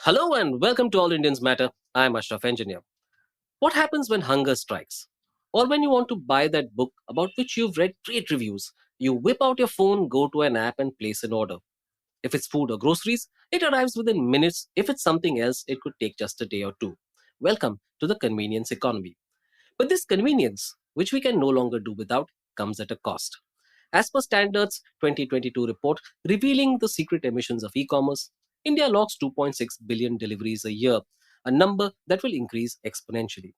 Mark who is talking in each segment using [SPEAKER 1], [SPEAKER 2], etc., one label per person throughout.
[SPEAKER 1] Hello and welcome to All Indians Matter. I'm Ashraf Engineer. What happens when hunger strikes? Or when you want to buy that book about which you've read great reviews? You whip out your phone, go to an app, and place an order. If it's food or groceries, it arrives within minutes. If it's something else, it could take just a day or two. Welcome to the convenience economy. But this convenience, which we can no longer do without, comes at a cost. As per Standards 2022 report revealing the secret emissions of e-commerce, India logs 2.6 billion deliveries a year, a number that will increase exponentially.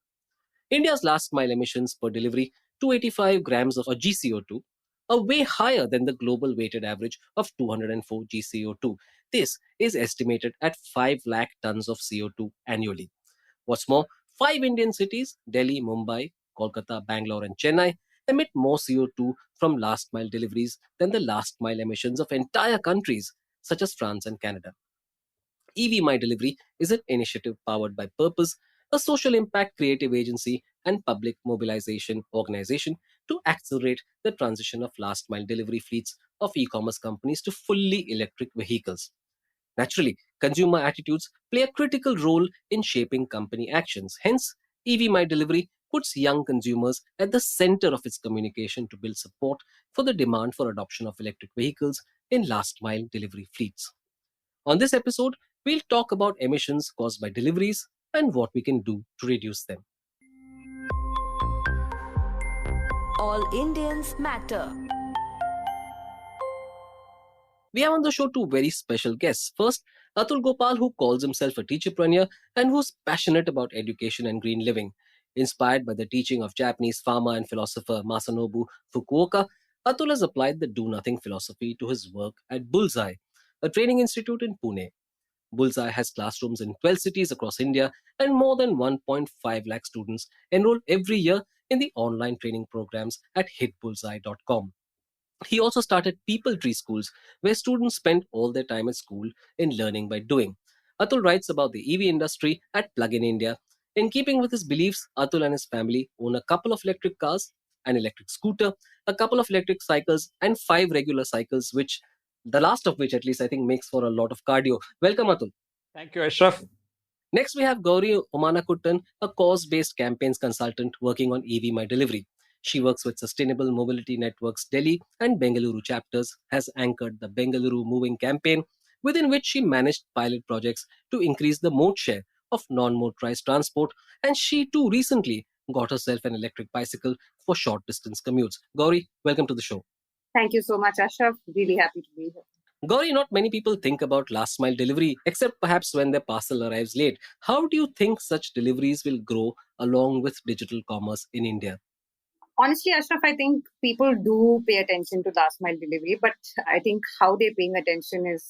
[SPEAKER 1] India's last mile emissions per delivery, 285 grams of GCO2, are way higher than the global weighted average of 204 GCO2. This is estimated at 5 lakh tons of CO2 annually. What's more, five Indian cities, Delhi, Mumbai, Kolkata, Bangalore, and Chennai, emit more CO2 from last mile deliveries than the last mile emissions of entire countries such as France and Canada. EV My Delivery is an initiative powered by Purpose, a social impact creative agency and public mobilization organization to accelerate the transition of last mile delivery fleets of e commerce companies to fully electric vehicles. Naturally, consumer attitudes play a critical role in shaping company actions. Hence, EV My Delivery puts young consumers at the center of its communication to build support for the demand for adoption of electric vehicles in last mile delivery fleets. On this episode, we'll talk about emissions caused by deliveries and what we can do to reduce them.
[SPEAKER 2] All Indians matter.
[SPEAKER 1] We have on the show two very special guests. First, Atul Gopal, who calls himself a teacherpreneur and who's passionate about education and green living. Inspired by the teaching of Japanese farmer and philosopher Masanobu Fukuoka, Atul has applied the do nothing philosophy to his work at Bullseye, a training institute in Pune. Bullseye has classrooms in 12 cities across India and more than 1.5 lakh students enroll every year in the online training programs at hitbullseye.com. He also started People Tree Schools, where students spend all their time at school in learning by doing. Atul writes about the EV industry at Plug in India. In keeping with his beliefs, Atul and his family own a couple of electric cars, an electric scooter, a couple of electric cycles, and five regular cycles, which the last of which, at least, I think, makes for a lot of cardio. Welcome, Atul.
[SPEAKER 3] Thank you, Ashraf.
[SPEAKER 1] Next, we have Gowri Omanakuttan, a cause based campaigns consultant working on EV My Delivery. She works with Sustainable Mobility Networks Delhi and Bengaluru chapters, has anchored the Bengaluru Moving campaign, within which she managed pilot projects to increase the mode share of non motorized transport. And she too recently got herself an electric bicycle for short distance commutes. Gauri, welcome to the show.
[SPEAKER 4] Thank you so much, Ashraf. Really happy to be here.
[SPEAKER 1] Gauri, not many people think about last mile delivery, except perhaps when their parcel arrives late. How do you think such deliveries will grow along with digital commerce in India?
[SPEAKER 4] Honestly, Ashraf, I think people do pay attention to last mile delivery, but I think how they're paying attention is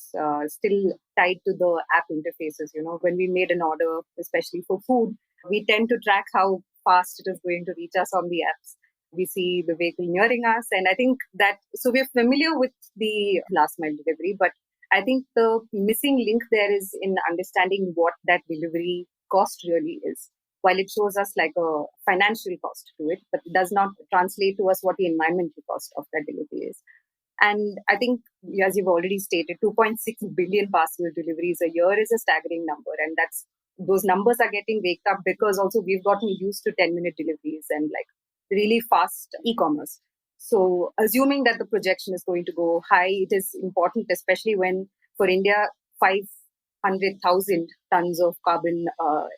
[SPEAKER 4] still tied to the app interfaces. You know, when we made an order, especially for food, we tend to track how fast it is going to reach us on the apps. We see the vehicle nearing us, and I think that so we're familiar with the last mile delivery, but I think the missing link there is in understanding what that delivery cost really is. While it shows us like a financial cost to it, but it does not translate to us what the environmental cost of that delivery is. And I think, as you've already stated, 2.6 billion parcel deliveries a year is a staggering number. And those numbers are getting waked up because also we've gotten used to 10-minute deliveries and like really fast e-commerce. So assuming that the projection is going to go high, it is important, especially when for India, 500,000 tons of carbon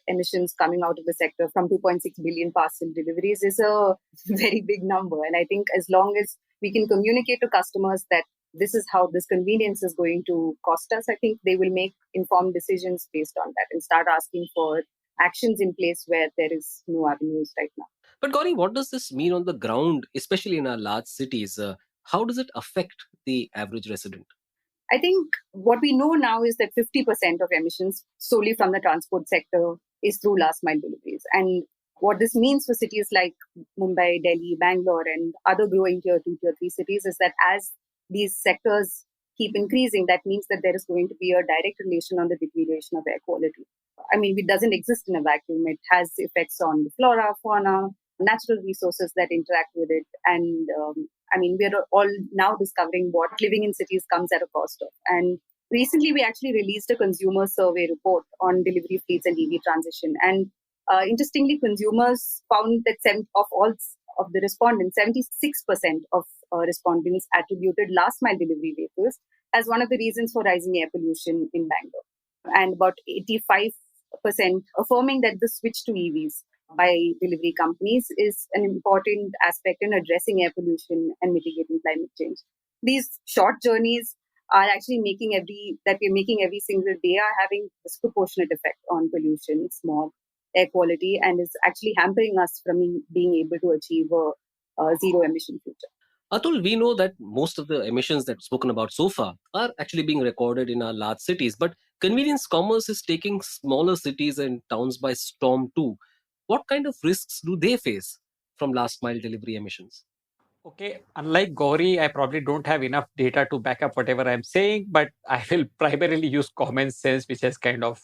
[SPEAKER 4] emissions coming out of the sector from 2.6 billion parcel deliveries is a very big number. And I think as long as we can communicate to customers that this is how this convenience is going to cost us, I think they will make informed decisions based on that and start asking for actions in place where there is no avenues right now.
[SPEAKER 1] But Gauri, what does this mean on the ground, especially in our large cities? How does it affect the average resident?
[SPEAKER 4] I think what we know now is that 50% of emissions solely from the transport sector is through last mile deliveries. And what this means for cities like Mumbai, Delhi, Bangalore, and other growing tier 2, tier 3 cities is that as these sectors keep increasing, that means that there is going to be a direct relation on the deterioration of air quality. I mean, it doesn't exist in a vacuum. It has effects on the flora, fauna, natural resources that interact with it. And I mean, we're all now discovering what living in cities comes at a cost of. And Recently, we actually released a consumer survey report on delivery fleets and EV transition. And interestingly, consumers found that of all of the respondents, 76% of respondents attributed last mile delivery vehicles as one of the reasons for rising air pollution in Bangalore. And about 85% affirming that the switch to EVs by delivery companies is an important aspect in addressing air pollution and mitigating climate change. These short journeys are actually we're making every single day are having disproportionate effect on pollution, smog, air quality, and is actually hampering us from being able to achieve a zero emission future.
[SPEAKER 1] Atul, we know that most of the emissions that spoken about so far are actually being recorded in our large cities, but convenience commerce is taking smaller cities and towns by storm too. What kind of risks do they face from last mile delivery emissions?
[SPEAKER 3] Okay, unlike Gowri, I probably don't have enough data to back up whatever I'm saying, but I will primarily use common sense, which has kind of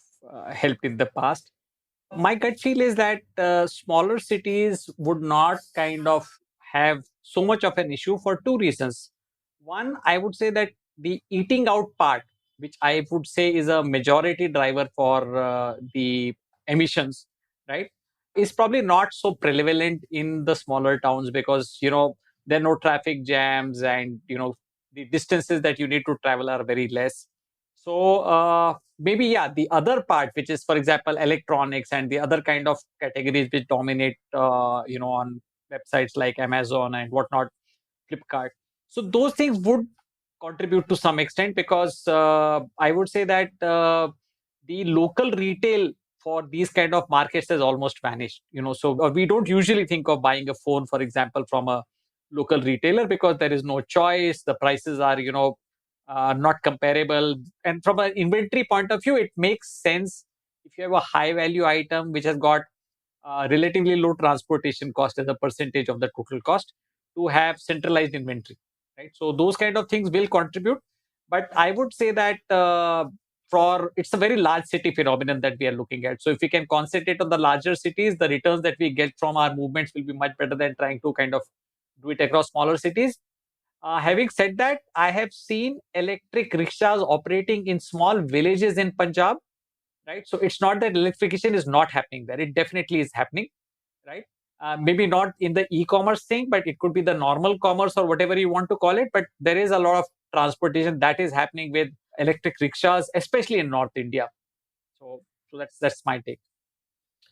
[SPEAKER 3] helped in the past. My gut feel is that smaller cities would not kind of have so much of an issue for two reasons. One, I would say that the eating out part, which I would say is a majority driver for the emissions, right, is probably not so prevalent in the smaller towns because, there are no traffic jams and, the distances that you need to travel are very less. So, maybe, yeah, the other part, which is, for example, electronics and the other kind of categories which dominate, on websites like Amazon and whatnot, Flipkart. So those things would contribute to some extent because I would say that the local retail for these kind of markets has almost vanished. So we don't usually think of buying a phone, for example, from a local retailer because there is no choice. The prices are, not comparable. And from an inventory point of view, it makes sense if you have a high value item which has got relatively low transportation cost as a percentage of the total cost to have centralized inventory, right? So those kind of things will contribute, but I would say that for it's a very large city phenomenon that we are looking at. So if we can concentrate on the larger cities, the returns that we get from our movements will be much better than trying to kind of do it across smaller cities. Having said that, I have seen electric rickshaws operating in small villages in Punjab, right? So it's not that electrification is not happening there; it definitely is happening, right? Maybe not in the e-commerce thing, but it could be the normal commerce or whatever you want to call it. But there is a lot of transportation that is happening with electric rickshaws, especially in North India. So that's my take.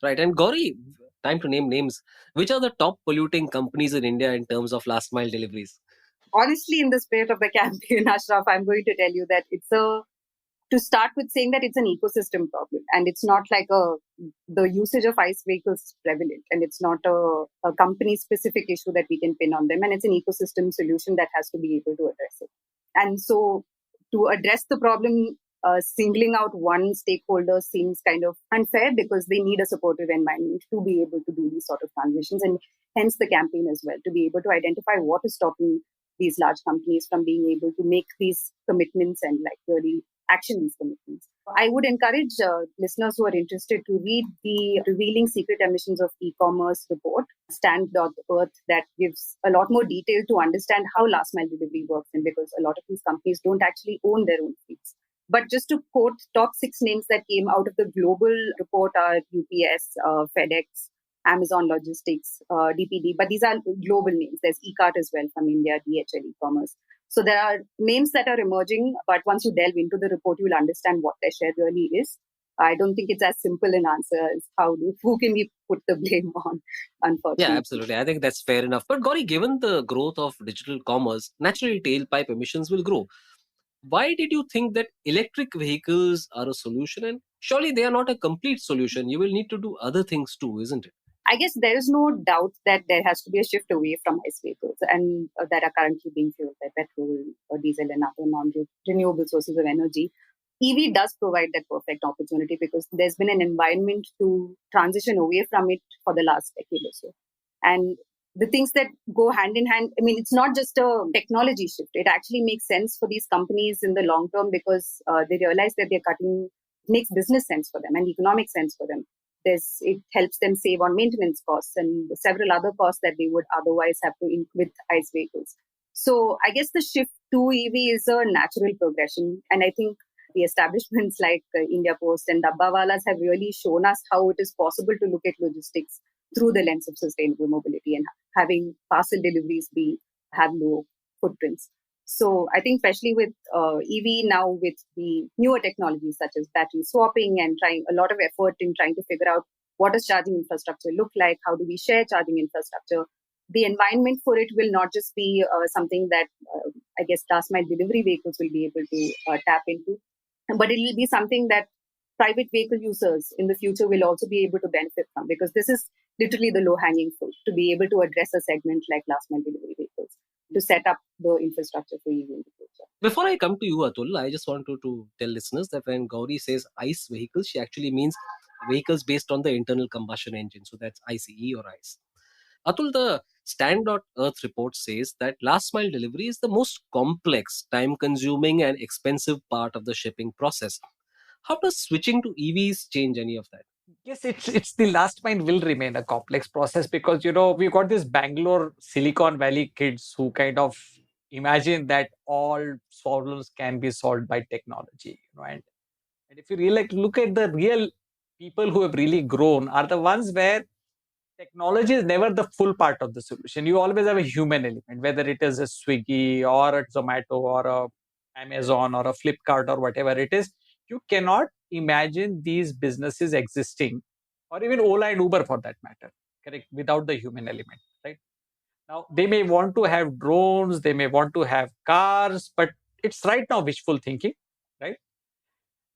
[SPEAKER 1] Right. And Gauri, time to name names. Which are the top polluting companies in India in terms of last mile deliveries?
[SPEAKER 4] Honestly, in the spirit of the campaign, Ashraf, I'm going to tell you that to start with saying that it's an ecosystem problem and it's not like the usage of ICE vehicles is prevalent and it's not a company specific issue that we can pin on them, and it's an ecosystem solution that has to be able to address it. And so to address the problem, singling out one stakeholder seems kind of unfair because they need a supportive environment to be able to do these sort of transitions, and hence the campaign as well, to be able to identify what is stopping these large companies from being able to make these commitments and like really action these commitments. I would encourage listeners who are interested to read the Revealing Secret Emissions of E-commerce report, Stand.Earth, that gives a lot more detail to understand how last mile delivery works, and because a lot of these companies don't actually own their own fleets. But just to quote, top 6 names that came out of the global report are UPS, FedEx, Amazon Logistics, DPD, but these are global names. There's eCart as well from India, DHL e-commerce. So there are names that are emerging, but once you delve into the report, you'll understand what their share really is. I don't think it's as simple an answer as who can we put the blame on,
[SPEAKER 1] Yeah,
[SPEAKER 4] unfortunately.
[SPEAKER 1] absolutely. I think that's fair enough. But Gauri, given the growth of digital commerce, naturally tailpipe emissions will grow. Why did you think that electric vehicles are a solution? And surely they are not a complete solution. You will need to do other things too, isn't it?
[SPEAKER 4] I guess there is no doubt that there has to be a shift away from ICE vehicles and that are currently being fueled by petrol or diesel and other non-renewable sources of energy. EV does provide that perfect opportunity because there's been an environment to transition away from it for the last decade or so. And the things that go hand in hand, I mean, it's not just a technology shift. It actually makes sense for these companies in the long term because they realize that makes business sense for them and economic sense for them. It helps them save on maintenance costs and several other costs that they would otherwise have to incur with ICE vehicles. So I guess the shift to EV is a natural progression. And I think the establishments like India Post and Dabbawalas have really shown us how it is possible to look at logistics through the lens of sustainable mobility and having parcel deliveries have low footprints. So I think especially with EV now, with the newer technologies such as battery swapping and trying a lot of effort in trying to figure out what does charging infrastructure look like, how do we share charging infrastructure, the environment for it will not just be something that I guess last mile delivery vehicles will be able to tap into, but it will be something that private vehicle users in the future will also be able to benefit from, because this is literally the low hanging fruit to be able to address a segment like last mile delivery vehicles to set up the infrastructure for EV in the future.
[SPEAKER 1] Before I come to you, Atul, I just wanted to tell listeners that when Gauri says ICE vehicles, she actually means vehicles based on the internal combustion engine. So that's ICE or ICE. Atul, the Stand.Earth report says that last mile delivery is the most complex, time consuming, and expensive part of the shipping process. How does switching to EVs change any of that?
[SPEAKER 3] Yes, it's the last mile will remain a complex process because we've got this Bangalore Silicon Valley kids who kind of imagine that all problems can be solved by technology, and if you really look at the real people who have really grown are the ones where technology is never the full part of the solution. You always have a human element, whether it is a Swiggy or a Zomato or a Amazon or a Flipkart or whatever it is. You cannot imagine these businesses existing, or even Ola and Uber for that matter, correct, without the human element, right? Now, they may want to have drones, they may want to have cars, but it's right now wishful thinking, right?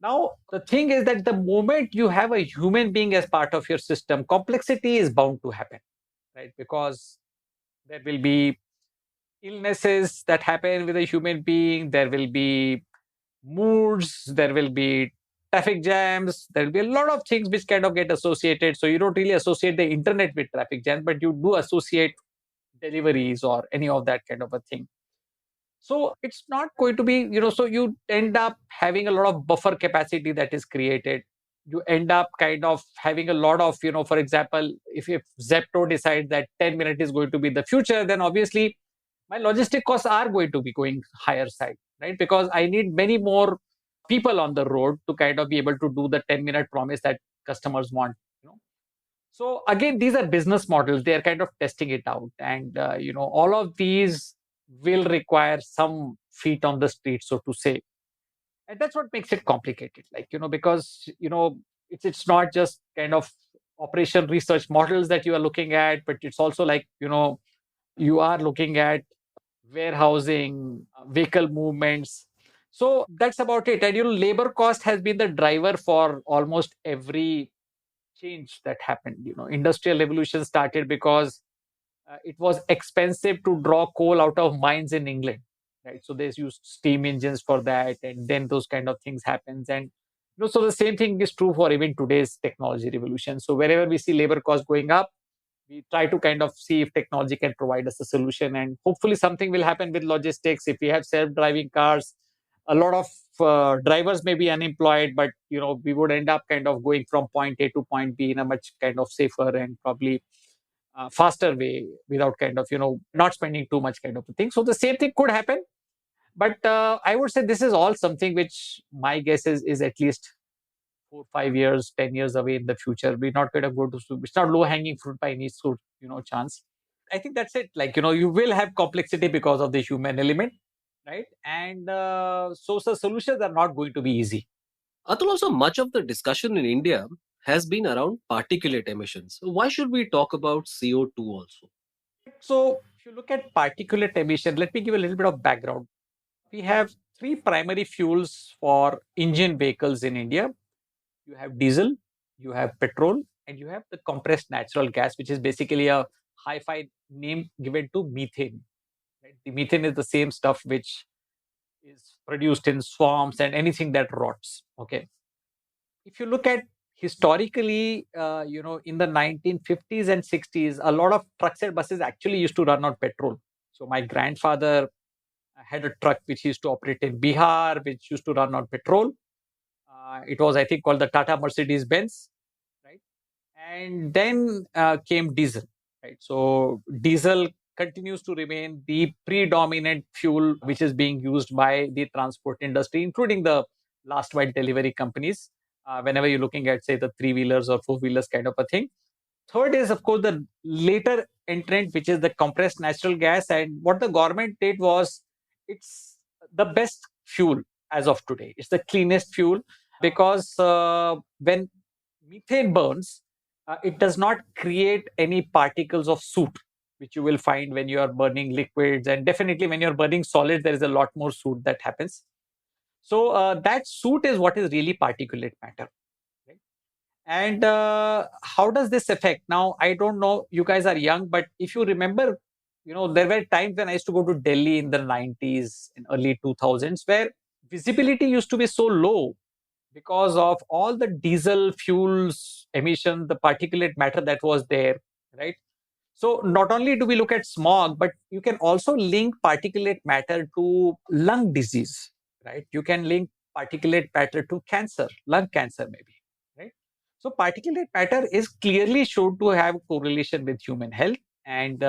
[SPEAKER 3] Now, the thing is that the moment you have a human being as part of your system, complexity is bound to happen, right? Because there will be illnesses that happen with a human being, there will be moods, there will be traffic jams, there will be a lot of things which kind of get associated. So you don't really associate the internet with traffic jams, but you do associate deliveries or any of that kind of a thing. So it's not going to be, so you end up having a lot of buffer capacity that is created. You end up kind of having a lot of, for example, if Zepto decides that 10 minutes is going to be the future, then obviously my logistic costs are going to be going higher side, right? Because I need many more people on the road to kind of be able to do the 10-minute promise that customers want. So again, these are business models. They are kind of testing it out, and all of these will require some feet on the street, so to say, and that's what makes it complicated. Because it's not just kind of operation research models that you are looking at, but it's also you are looking at warehousing, vehicle movements. So that's about it. And labor cost has been the driver for almost every change that happened. Industrial revolution started because it was expensive to draw coal out of mines in England, right? So they used steam engines for that, and then those kind of things happens. And so the same thing is true for even today's technology revolution. So wherever we see labor costs going up, we try to kind of see if technology can provide us a solution, and hopefully something will happen with logistics. If we have self-driving cars, a lot of drivers may be unemployed, but we would end up kind of going from point A to point B in a much kind of safer and probably faster way without kind of not spending too much kind of a thing. So the same thing could happen, but I would say this is all something which my guess is at least 4 5 years 10 years away in the future. We're not going to go to, it's not low hanging fruit by any sort chance. I think that's it. You will have complexity because of the human element, right? And so solutions are not going to be easy.
[SPEAKER 1] Atul, also much of the discussion in India has been around particulate emissions. So why should we talk about CO2 also?
[SPEAKER 3] So if you look at particulate emission, let me give a little bit of background. We have three primary fuels for engine vehicles in India. You have diesel, you have petrol, and you have the compressed natural gas, which is basically a hi-fi name given to methane. Right? The methane is the same stuff which is produced in swamps and anything that rots. Okay. If you look at historically, in the 1950s and 60s, a lot of trucks and buses actually used to run on petrol. So my grandfather had a truck which used to operate in Bihar, which used to run on petrol. It was, I think, called the Tata Mercedes Benz, right? And then came diesel, right? So diesel continues to remain the predominant fuel which is being used by the transport industry, including the last mile delivery companies. Whenever you're looking at, say, the three-wheelers or four-wheelers kind of a thing. Third is, of course, the later entrant, which is the compressed natural gas. And what the government did was, it's the best fuel as of today. It's the cleanest fuel because when methane burns, it does not create any particles of soot, which you will find when you are burning liquids. And definitely when you're burning solids, there is a lot more soot that happens. So that soot is what is really particulate matter. Right? And how does this affect? Now, I don't know, you guys are young, but if you remember, there were times when I used to go to Delhi in the 90s and early 2000s where visibility used to be so low because of all the diesel fuels emission, the particulate matter that was there, right? So not only do we look at smog, but you can also link particulate matter to lung disease, right? You can link particulate matter to cancer, lung cancer maybe, right? So particulate matter is clearly shown to have correlation with human health, and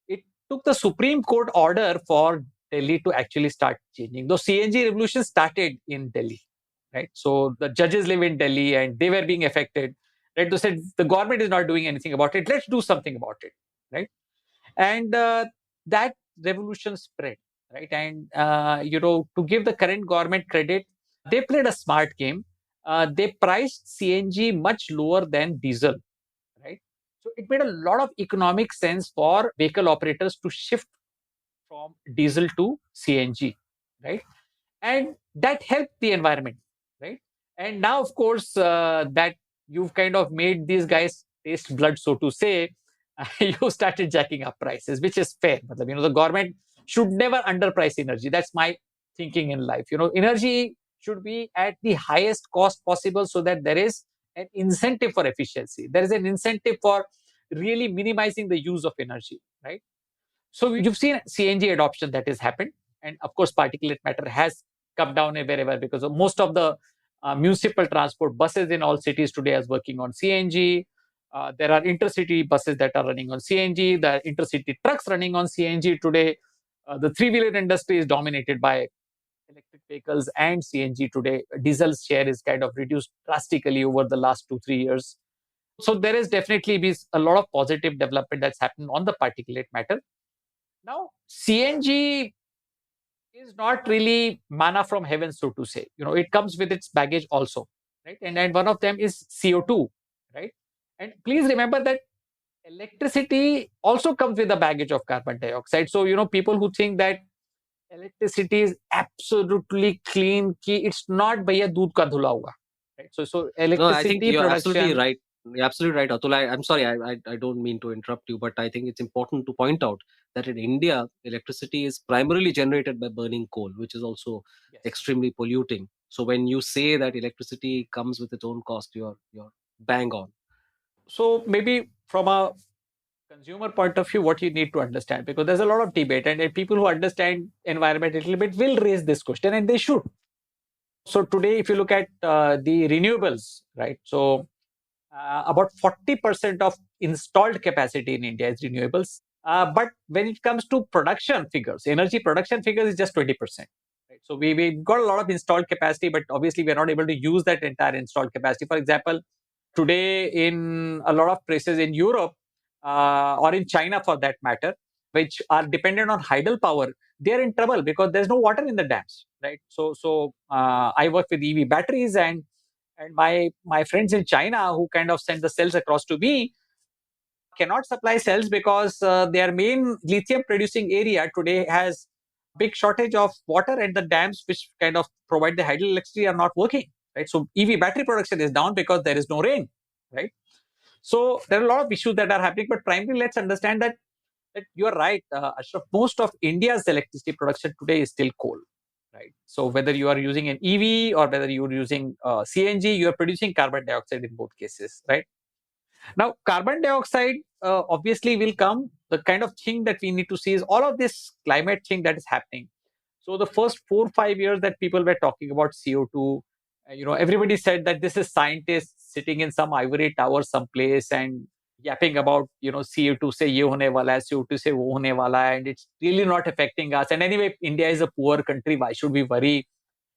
[SPEAKER 3] it took the Supreme Court order for Delhi to actually start changing. The CNG revolution started in Delhi, right? So the judges live in Delhi and they were being affected. Right? They said the government is not doing anything about it. Let's do something about it, right? And that revolution spread, right? And to give the current government credit, they played a smart game. They priced CNG much lower than diesel, right? So it made a lot of economic sense for vehicle operators to shift from diesel to CNG, right? And that helped the environment, right? And now, of course, that you've kind of made these guys taste blood, so to say, you started jacking up prices, which is fair. The government should never underprice energy. That's my thinking in life. Energy should be at the highest cost possible so that there is an incentive for efficiency. There is an incentive for really minimizing the use of energy, right? So you've seen CNG adoption that has happened, and of course, particulate matter has come down wherever because of most of the municipal transport buses in all cities today is working on CNG. There are intercity buses that are running on CNG. There are intercity trucks running on CNG today. The three-wheeler industry is dominated by electric vehicles and CNG today. Diesel's share is kind of reduced drastically over the last 2-3 years. So there is definitely been a lot of positive development that's happened on the particulate matter. Now, CNG is not really manna from heaven, so to say. It comes with its baggage also, right? And one of them is CO2, right? And please remember that electricity also comes with a baggage of carbon dioxide. So, people who think that electricity is absolutely clean, ki it's not bhaiya doodh ka dhula hua, right? So
[SPEAKER 1] No, I think
[SPEAKER 3] electricity
[SPEAKER 1] you're absolutely
[SPEAKER 3] production.
[SPEAKER 1] right. You're absolutely right, Atul. I'm sorry, I don't mean to interrupt you, but I think it's important to point out that in India, electricity is primarily generated by burning coal, which is also
[SPEAKER 3] Yes.
[SPEAKER 1] extremely polluting. So when you say that electricity comes with its own cost, you're bang on.
[SPEAKER 3] So maybe from a consumer point of view, what you need to understand, because there's a lot of debate, and people who understand environment a little bit will raise this question, and they should. So today, if you look at the renewables, right? So about 40% of installed capacity in India is renewables. But when it comes to production figures, energy production figures is just 20%. Right? So we've got a lot of installed capacity, but obviously we're not able to use that entire installed capacity. For example, today in a lot of places in Europe or in China for that matter, which are dependent on hydel power, they are in trouble because there's no water in the dams, right? So I work with EV batteries, and my friends in China who kind of send the cells across to me cannot supply cells because their main lithium producing area today has big shortage of water, and the dams which kind of provide the hydroelectricity are not working, right? So EV battery production is down because there is no rain, right? So there are a lot of issues that are happening, but primarily let's understand that you are right, Ashraf. Most of India's electricity production today is still coal, right? So whether you are using an EV or whether you are using CNG, you are producing carbon dioxide in both cases, right? Now, carbon dioxide obviously will come. The kind of thing that we need to see is all of this climate thing that is happening. So the first 4 or 5 years that people were talking about CO2, everybody said that this is scientists sitting in some ivory tower someplace and yapping about, CO2 say ye hone wala hai, CO2 say wo hone wala hai, and it's really not affecting us. And anyway, India is a poor country. Why should we worry?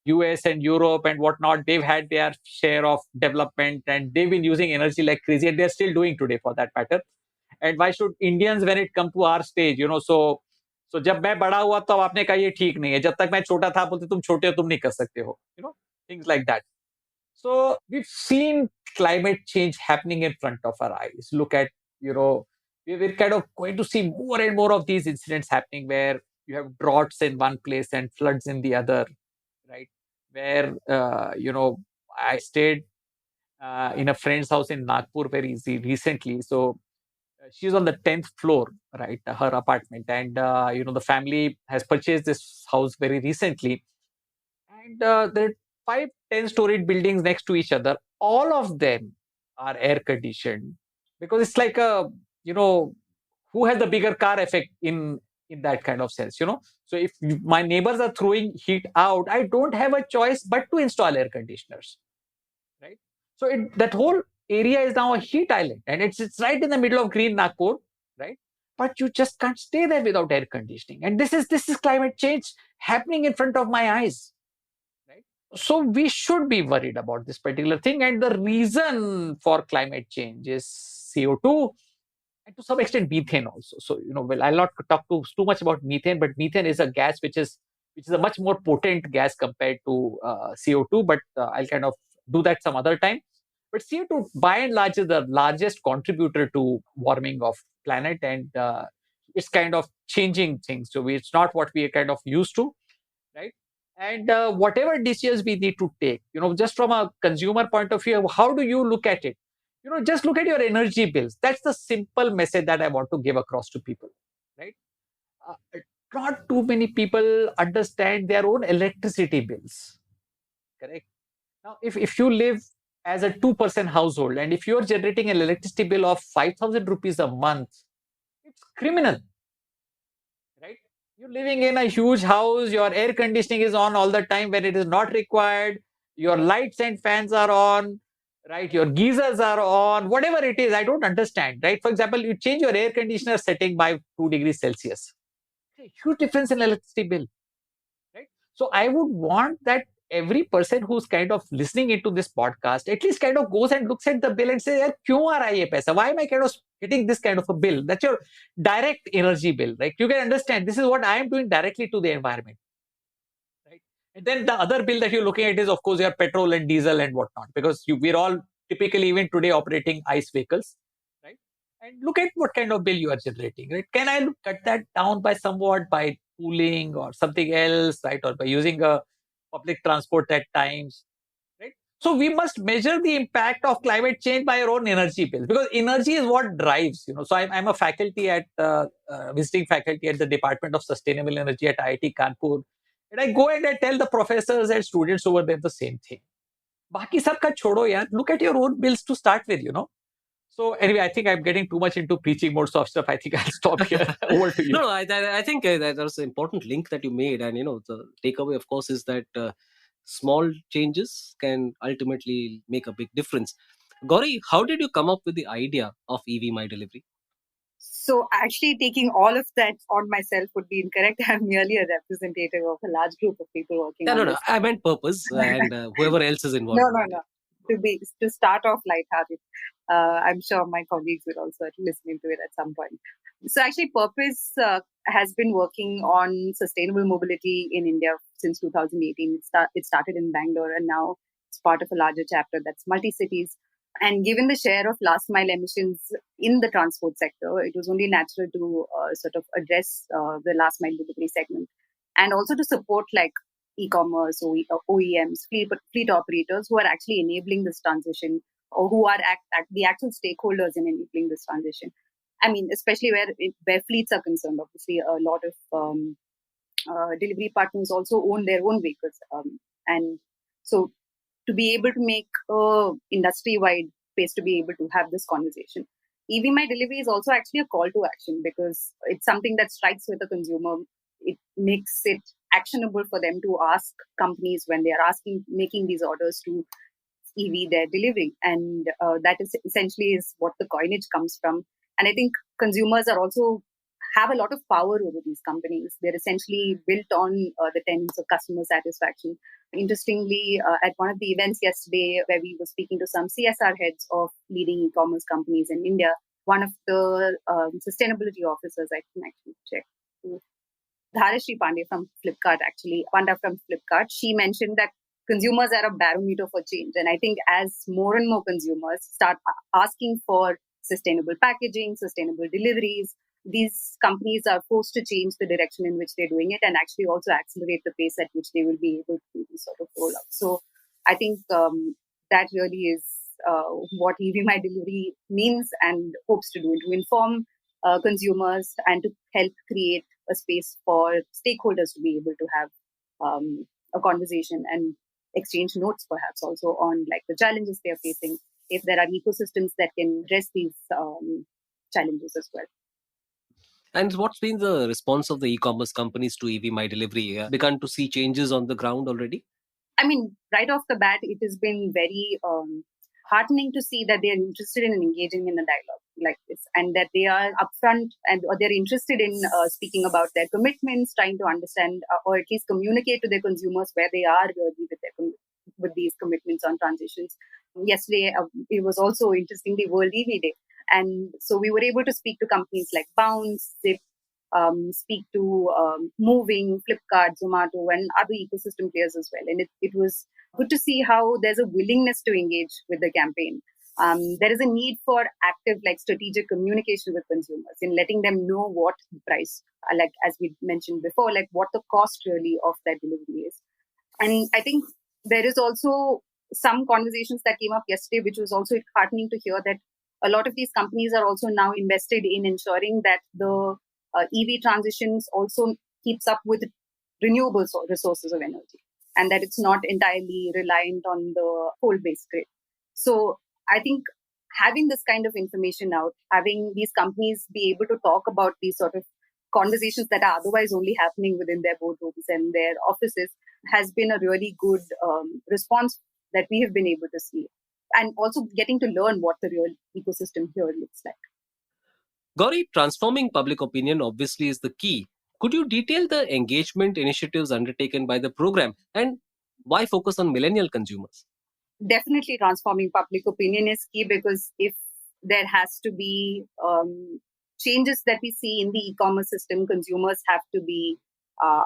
[SPEAKER 3] US and Europe and whatnot, they've had their share of development and they've been using energy like crazy, and they're still doing today for that matter. And why should Indians, when it come to our stage, so जब मैं बड़ा हुआ तो आपने कहा ये ठीक नहीं है, जब तक मैं छोटा था बोलते तुम छोटे हो, तुम नहीं कर सकते हो, things like that. So we've seen climate change happening in front of our eyes. Look at, we're kind of going to see more and more of these incidents happening where you have droughts in one place and floods in the other, right? Where, I stayed in a friend's house in Nagpur very recently. So she's on the 10th floor, right? Her apartment. And, the family has purchased this house very recently. And there are 5 10-storied buildings next to each other. All of them are air conditioned because it's like who has the bigger car effect in that kind of sense. So if my neighbors are throwing heat out, I don't have a choice but to install air conditioners, right? So that whole area is now a heat island, and it's right in the middle of green Nagpur, right? But you just can't stay there without air conditioning, and this is climate change happening in front of my eyes, right? So we should be worried about this particular thing, and the reason for climate change is CO2 and to some extent methane also. So well, I'll not talk too much about methane, but methane is a gas which is a much more potent gas compared to CO2. But I'll kind of do that some other time. But CO2, by and large, is the largest contributor to warming of planet, and it's kind of changing things. So it's not what we are kind of used to, right? And whatever decisions we need to take, just from a consumer point of view, how do you look at it? Just look at your energy bills. That's the simple message that I want to give across to people, right? Uh, Not too many people understand their own electricity bills, correct? Now, if you live as a two-person household, and if you're generating an electricity bill of 5,000 rupees a month, it's criminal, right? You're living in a huge house, your air conditioning is on all the time when it is not required, your lights and fans are on, right? Your geysers are on, whatever it is, I don't understand, right? For example, you change your air conditioner setting by 2 degrees Celsius. Okay, huge difference in electricity bill, right? So I would want that every person who's kind of listening into this podcast at least kind of goes and looks at the bill and says, "Yaar, kyun aa raha hai ye paisa? Why am I kind of getting this kind of a bill?" That's your direct energy bill, right? You can understand this is what I am doing directly to the environment, right? And then the other bill that you're looking at is, of course, your petrol and diesel and whatnot, because we're all typically even today operating ICE vehicles, right? And look at what kind of bill you are generating, right? Can I cut that down by somewhat by cooling or something else, right? Or by using a public transport at times, right? So we must measure the impact of climate change by our own energy bills, because energy is what drives. So I'm a faculty at visiting faculty at the Department of Sustainable Energy at IIT Kanpur, and I go and I tell the professors and students over there the same thing. Baki sabka chodo yaar. Look at your own bills to start with. So anyway, I think I'm getting too much into preaching more soft stuff. I think I'll stop here. Over to you.
[SPEAKER 1] No, I think that was an important link that you made, and the takeaway, of course, is that small changes can ultimately make a big difference. Gauri, how did you come up with the idea of EV My Delivery?
[SPEAKER 4] So actually taking all of that on myself would be incorrect. I'm merely a representative of a large group of people working
[SPEAKER 1] Yeah, no,
[SPEAKER 4] on
[SPEAKER 1] no,
[SPEAKER 4] this.
[SPEAKER 1] I meant purpose, and whoever else is involved
[SPEAKER 4] No,
[SPEAKER 1] over
[SPEAKER 4] no,
[SPEAKER 1] there.
[SPEAKER 4] no. To start off lighthearted, I'm sure my colleagues will also listen to it at some point. So actually, Purpose has been working on sustainable mobility in India since 2018. It started in Bangalore, and now it's part of a larger chapter that's multi-cities. And given the share of last mile emissions in the transport sector, it was only natural to sort of address the last mile delivery segment, and also to support like e-commerce, OEMs, fleet operators who are actually enabling this transition, or who are the actual stakeholders in enabling this transition. I mean, especially where fleets are concerned. Obviously, a lot of delivery partners also own their own vehicles, and so to be able to make a industry-wide space to be able to have this conversation. EV My Delivery is also actually a call to action, because it's something that strikes with the consumer. It makes it actionable for them to ask companies when they are making these orders to EV they're delivering. And that is essentially is what the coinage comes from. And I think consumers are also have a lot of power over these companies. They're essentially built on the tenets of customer satisfaction. Interestingly, at one of the events yesterday where we were speaking to some CSR heads of leading e-commerce companies in India, one of the sustainability officers, I can actually check, Dharashri Pandey from Flipkart, actually, Panda from Flipkart, she mentioned that consumers are a barometer for change. And I think as more and more consumers start asking for sustainable packaging, sustainable deliveries, these companies are forced to change the direction in which they're doing it and actually also accelerate the pace at which they will be able to do these sort of rollouts. So I think that really is what EV My Delivery means and hopes to do, to inform consumers and to help create a space for stakeholders to be able to have a conversation and exchange notes perhaps also on like the challenges they are facing, if there are ecosystems that can address these challenges as well.
[SPEAKER 1] And what's been the response of the e-commerce companies to EV My Delivery? Begun to see changes on the ground already?
[SPEAKER 4] I mean, right off the bat, it has been very heartening to see that they are interested in engaging in a dialogue like this, and that they are upfront and or they're interested in speaking about their commitments, trying to understand or at least communicate to their consumers where they are really with with these commitments on transitions. Yesterday, it was also interestingly World EV Day, and so we were able to speak to companies like Bounce, Zip, speak to Moving, Flipkart, Zomato, and other ecosystem players as well. And it was good to see how there's a willingness to engage with the campaign. There is a need for active, like strategic communication with consumers in letting them know what the price, like as we mentioned before, like what the cost really of that delivery is. And I think there is also some conversations that came up yesterday, which was also heartening to hear that a lot of these companies are also now invested in ensuring that the EV transitions also keeps up with renewable resources of energy and that it's not entirely reliant on the coal-based grid. So I think having this kind of information out, having these companies be able to talk about these sort of conversations that are otherwise only happening within their boardrooms and their offices has been a really good response that we have been able to see. And also getting to learn what the real ecosystem here looks like.
[SPEAKER 1] Gauri, transforming public opinion obviously is the key. Could you detail the engagement initiatives undertaken by the program and why focus on millennial consumers?
[SPEAKER 4] Definitely transforming public opinion is key, because if there has to be changes that we see in the e-commerce system, consumers have to be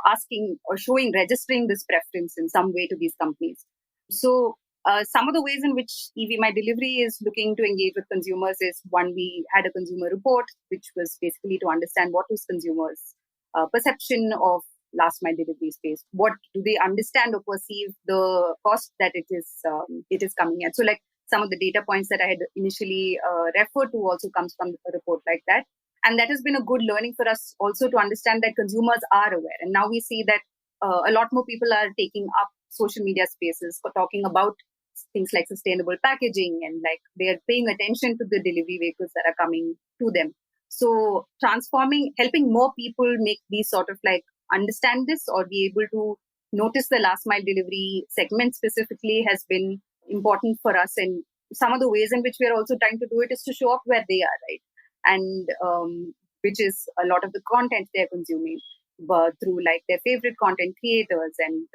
[SPEAKER 4] asking or registering this preference in some way to these companies. So some of the ways in which EV My Delivery is looking to engage with consumers is, one, we had a consumer report, which was basically to understand what was consumers' perception of last mile delivery space. What do they understand or perceive the cost that it is coming at? So, like some of the data points that I had initially referred to also comes from a report like that, and that has been a good learning for us also to understand that consumers are aware. And now we see that a lot more people are taking up social media spaces for talking about things like sustainable packaging, and like they are paying attention to the delivery vehicles that are coming to them. So helping more people make these sort of like understand this or be able to notice the last mile delivery segment specifically has been important for us. And some of the ways in which we are also trying to do it is to show up where they are, right? And which is a lot of the content they're consuming, but through like their favorite content creators and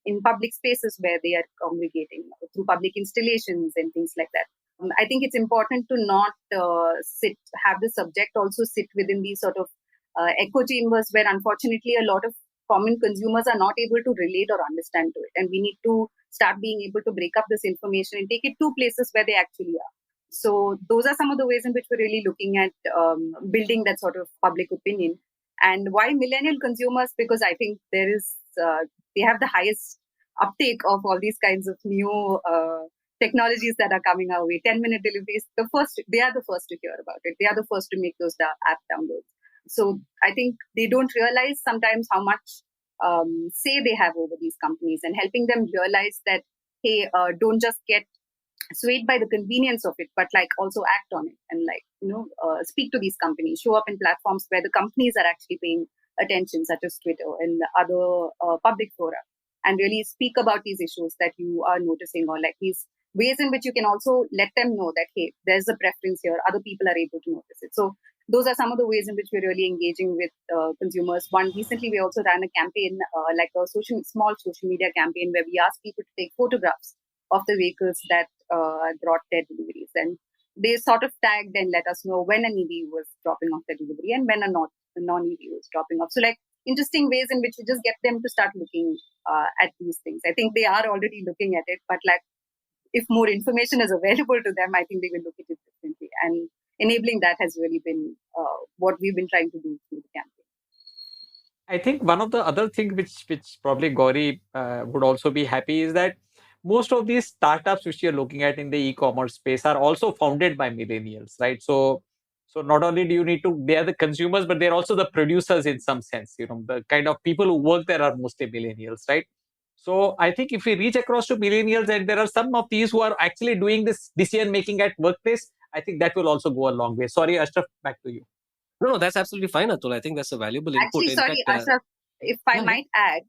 [SPEAKER 4] in public spaces where they are congregating, through public installations and things like that. I think it's important to not have the subject also sit within these sort of echo chambers where unfortunately a lot of common consumers are not able to relate or understand to it. And we need to start being able to break up this information and take it to places where they actually are. So those are some of the ways in which we're really looking at building that sort of public opinion. And why millennial consumers? Because I think they have the highest uptake of all these kinds of new technologies that are coming our way. 10-minute deliveries, they are the first to hear about it. They are the first to make those app downloads. So I think they don't realize sometimes how much say they have over these companies, and helping them realize that, hey, don't just get swayed by the convenience of it, but like also act on it and like, speak to these companies, show up in platforms where the companies are actually paying attention, such as Twitter and other public fora, and really speak about these issues that you are noticing, or like these ways in which you can also let them know that, hey, there's a preference here, other people are able to notice it. So those are some of the ways in which we're really engaging with consumers. One, recently we also ran a campaign, like a small social media campaign, where we asked people to take photographs of the vehicles that brought their deliveries, and they sort of tagged and let us know when an EV was dropping off the delivery and when a non-EV was dropping off. So, like, interesting ways in which we just get them to start looking at these things. I think they are already looking at it, but like, if more information is available to them, I think they will look at it differently. And enabling that has really been what we've been trying to do through the campaign.
[SPEAKER 3] I think one of the other things which probably Gauri would also be happy is that most of these startups which you're looking at in the e-commerce space are also founded by millennials, right? So not only do you need to, they are the consumers, but they're also the producers in some sense. You know, the kind of people who work there are mostly millennials, right? So I think if we reach across to millennials and there are some of these who are actually doing this decision making at workplace, I think that will also go a long way. Sorry, Ashraf, back to you.
[SPEAKER 1] No, no, that's absolutely fine, Atul. I think that's a valuable input.
[SPEAKER 4] Actually,
[SPEAKER 1] In
[SPEAKER 4] sorry,
[SPEAKER 1] fact,
[SPEAKER 4] Ashraf, if I
[SPEAKER 1] yeah, yeah.
[SPEAKER 4] might add,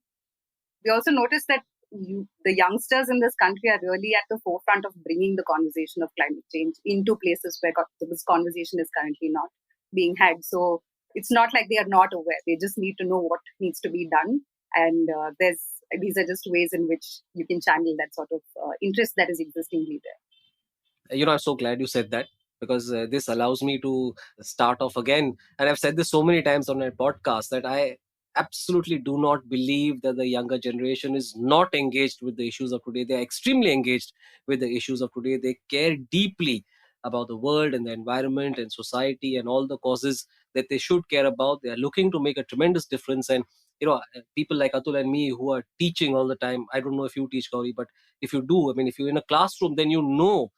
[SPEAKER 4] we also noticed that the youngsters in this country are really at the forefront of bringing the conversation of climate change into places where this conversation is currently not being had. So it's not like they are not aware. They just need to know what needs to be done. And these are just ways in which you can channel that sort of interest that is existingly there.
[SPEAKER 1] I'm so glad you said that, because this allows me to start off again. And I've said this so many times on my podcast that I absolutely do not believe that the younger generation is not engaged with the issues of today. They are extremely engaged with the issues of today. They care deeply about the world and the environment and society and all the causes that they should care about. They are looking to make a tremendous difference. And people like Atul and me who are teaching all the time, I don't know if you teach, Gauri, but if you do, I mean, if you're in a classroom, then you know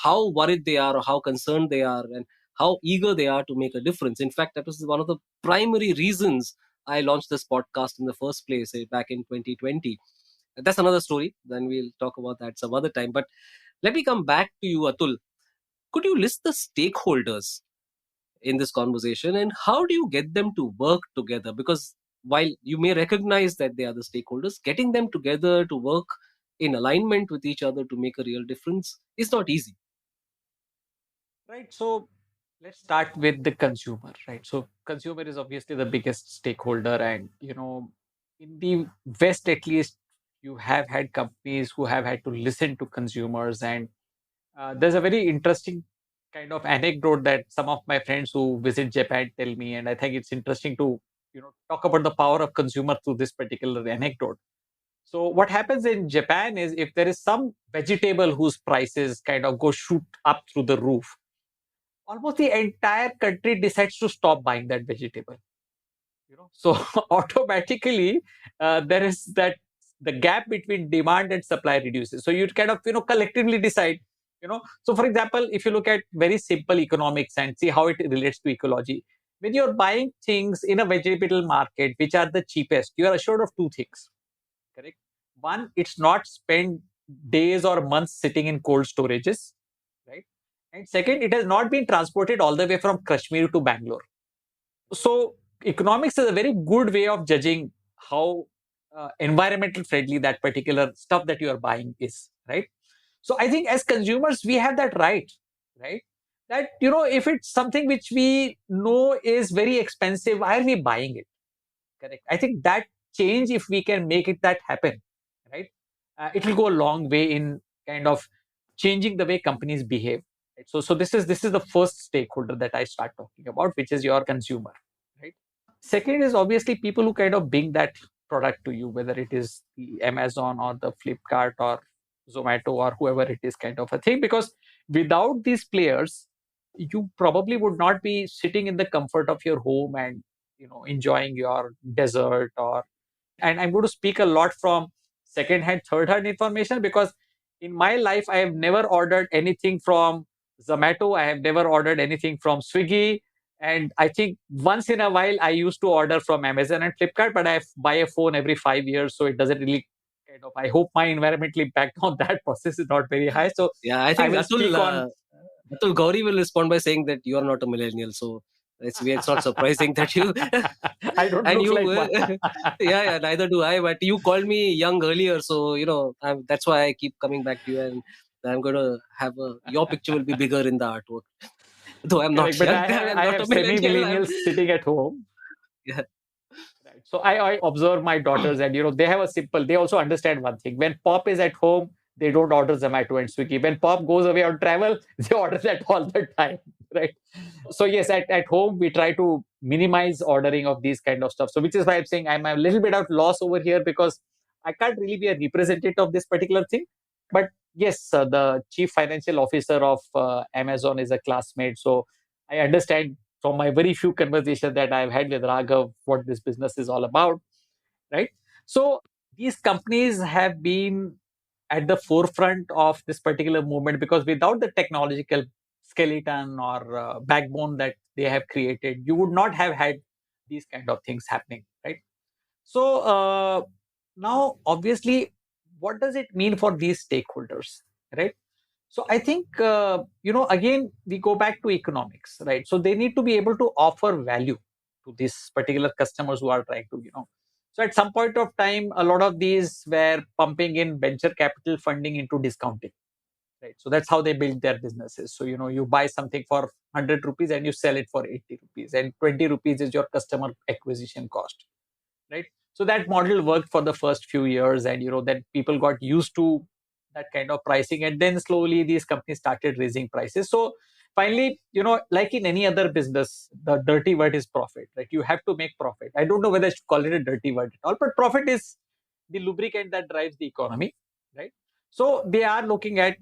[SPEAKER 1] how worried they are or how concerned they are and how eager they are to make a difference. In fact, that was one of the primary reasons I launched this podcast in the first place, back in 2020. That's another story. Then we'll talk about that some other time. But let me come back to you, Atul. Could you list the stakeholders in this conversation and how do you get them to work together? Because while you may recognize that they are the stakeholders, getting them together to work in alignment with each other to make a real difference is not easy.
[SPEAKER 3] Right. So let's start with the consumer, right? So consumer is obviously the biggest stakeholder, and in the West at least, you have had companies who have had to listen to consumers, and there's a very interesting kind of anecdote that some of my friends who visit Japan tell me, and I think it's interesting to talk about the power of consumer through this particular anecdote. So what happens in Japan is if there is some vegetable whose prices kind of go shoot up through the roof, almost the entire country decides to stop buying that vegetable. So automatically there is that the gap between demand and supply reduces. So you kind of collectively decide. So for example, if you look at very simple economics and see how it relates to ecology, when you're buying things in a vegetable market which are the cheapest, you are assured of two things. Correct. One, it's not spent days or months sitting in cold storages, right? And second, it has not been transported all the way from Kashmir to Bangalore. So economics is a very good way of judging how environmental friendly that particular stuff that you are buying is, right? So I think as consumers we have that right? That if it's something which we know is very expensive, why are we buying it? Correct. I think that change, if we can make it that happen, right, it will go a long way in kind of changing the way companies behave. Right? So this is the first stakeholder that I start talking about, which is your consumer, right? Second is obviously people who kind of bring that product to you, whether it is the Amazon or the Flipkart or Zomato or whoever it is, kind of a thing. Because without these players, you probably would not be sitting in the comfort of your home and enjoying your dessert. Or and I'm going to speak a lot from second hand, third hand information, because in my life I have never ordered anything from Zomato, I have never ordered anything from Swiggy, and I think once in a while I used to order from Amazon and Flipkart, but I buy a phone every 5 years, so it doesn't really kind of, I hope my environmental impact on that process is not very high. So
[SPEAKER 1] Yeah, I
[SPEAKER 3] I
[SPEAKER 1] think
[SPEAKER 3] will speak on
[SPEAKER 1] Atul Gauri will respond by saying that you are not a millennial. So it's not surprising that you
[SPEAKER 3] I don't
[SPEAKER 1] and
[SPEAKER 3] look
[SPEAKER 1] you
[SPEAKER 3] like one.
[SPEAKER 1] yeah, neither do I. But you called me young earlier, so that's why I keep coming back to you, and I'm gonna have your picture will be bigger in the artwork. Though I'm not
[SPEAKER 3] Correct. But
[SPEAKER 1] young, I'm
[SPEAKER 3] I
[SPEAKER 1] not
[SPEAKER 3] have
[SPEAKER 1] a millennial.
[SPEAKER 3] semi-millennials sitting at home.
[SPEAKER 1] Yeah.
[SPEAKER 3] Right. So I observe my daughters, and they have a simple. They also understand one thing: when Pop is at home, they don't order Zomato and Swiggy. When Pop goes away on travel, they order that all the time, right? So yes, at home we try to minimize ordering of these kind of stuff. So which is why I'm saying I'm a little bit of loss over here, because I can't really be a representative of this particular thing. But yes, the chief financial officer of Amazon is a classmate, so I understand from my very few conversations that I've had with Raghav what this business is all about, right? So these companies have been at the forefront of this particular movement, because without the technological skeleton or backbone that they have created, you would not have had these kind of things happening, right? So now, obviously, what does it mean for these stakeholders, right? So I think again we go back to economics, right? So they need to be able to offer value to these particular customers who are trying to. So at some point of time, a lot of these were pumping in venture capital funding into discounting, right? So that's how they build their businesses. So you buy something for 100 rupees and you sell it for 80 rupees, and 20 rupees is your customer acquisition cost, right? So that model worked for the first few years, and then people got used to that kind of pricing, and then slowly these companies started raising prices. So finally, like in any other business, the dirty word is profit, right? You have to make profit. I don't know whether I should call it a dirty word at all, but profit is the lubricant that drives the economy, right? So they are looking at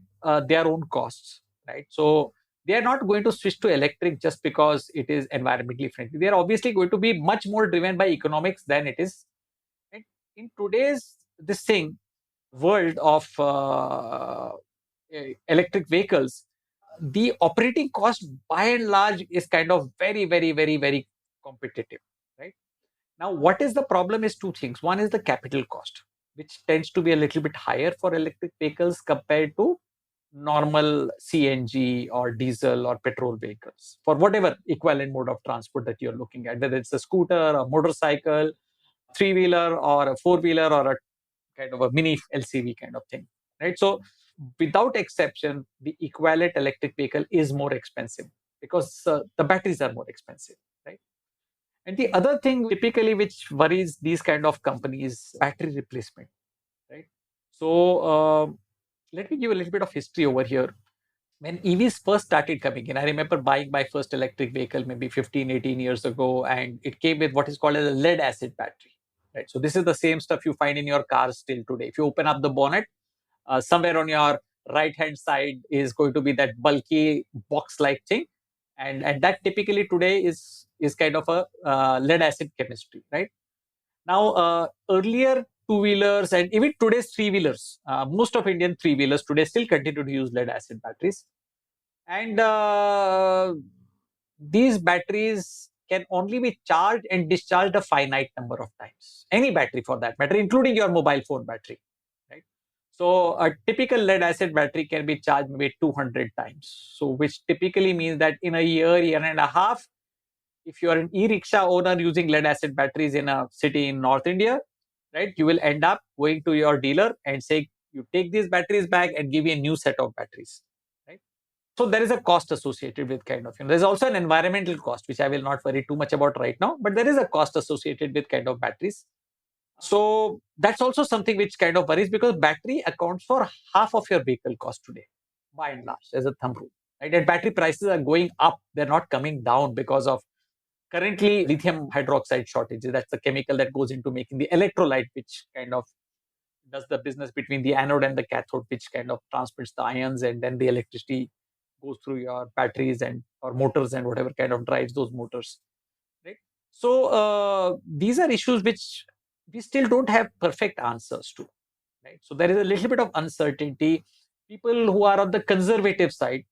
[SPEAKER 3] their own costs, right? So they are not going to switch to electric just because it is environmentally friendly. They are obviously going to be much more driven by economics than it is. And in today's this thing world of electric vehicles, the operating cost by and large is kind of very, very, very, very competitive, right? Now, what is the problem is two things. One is the capital cost, which tends to be a little bit higher for electric vehicles compared to normal CNG or diesel or petrol vehicles for whatever equivalent mode of transport that you're looking at, whether it's a scooter, a motorcycle, three-wheeler, or a four-wheeler, or a kind of a mini LCV kind of thing, right? So, without exception, the equivalent electric vehicle is more expensive because the batteries are more expensive, right? And the other thing typically which worries these kind of companies, battery replacement, right? So let me give a little bit of history over here. When EVs first started coming in, I remember buying my first electric vehicle maybe 15, 18 years ago, and it came with what is called as a lead acid battery. Right. So this is the same stuff you find in your cars still today. If you open up the bonnet, somewhere on your right hand side is going to be that bulky box like thing, and that typically today is kind of a lead acid chemistry, right? Now, earlier two wheelers and even today's three wheelers, most of Indian three wheelers today still continue to use lead acid batteries, and these batteries can only be charged and discharged a finite number of times. Any battery for that matter, including your mobile phone battery, right? So a typical lead acid battery can be charged maybe 200 times. So which typically means that in a year and a half, if you are an e-rickshaw owner using lead acid batteries in a city in North India, right, you will end up going to your dealer and say, you take these batteries back and give me a new set of batteries, right? So there is a cost associated with kind of, there's also an environmental cost, which I will not worry too much about right now, but there is a cost associated with kind of batteries. So that's also something which kind of worries, because battery accounts for half of your vehicle cost today, by and large, as a thumb rule. Right? And battery prices are going up; they're not coming down because of currently lithium hydroxide shortages. That's the chemical that goes into making the electrolyte, which kind of does the business between the anode and the cathode, which kind of transmits the ions, and then the electricity goes through your batteries and or motors and whatever kind of drives those motors, right? So these are issues which we still don't have perfect answers to, right? So there is a little bit of uncertainty. People who are on the conservative side,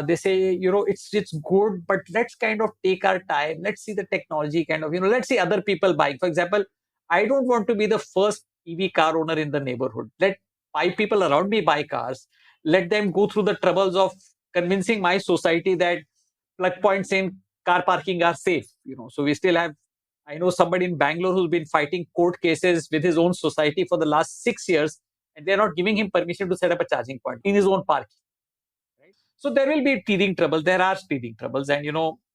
[SPEAKER 3] they say, it's good, but let's kind of take our time. Let's see the technology kind of, let's see other people buying. For example, I don't want to be the first EV car owner in the neighborhood. Let five people around me buy cars. Let them go through the troubles of convincing my society that plug points in car parking are safe. So we still have, I know somebody in Bangalore who's been fighting court cases with his own society for the last 6 years, and they're not giving him permission to set up a charging point in his own park. Right? So there will be teething troubles. There are teething troubles, and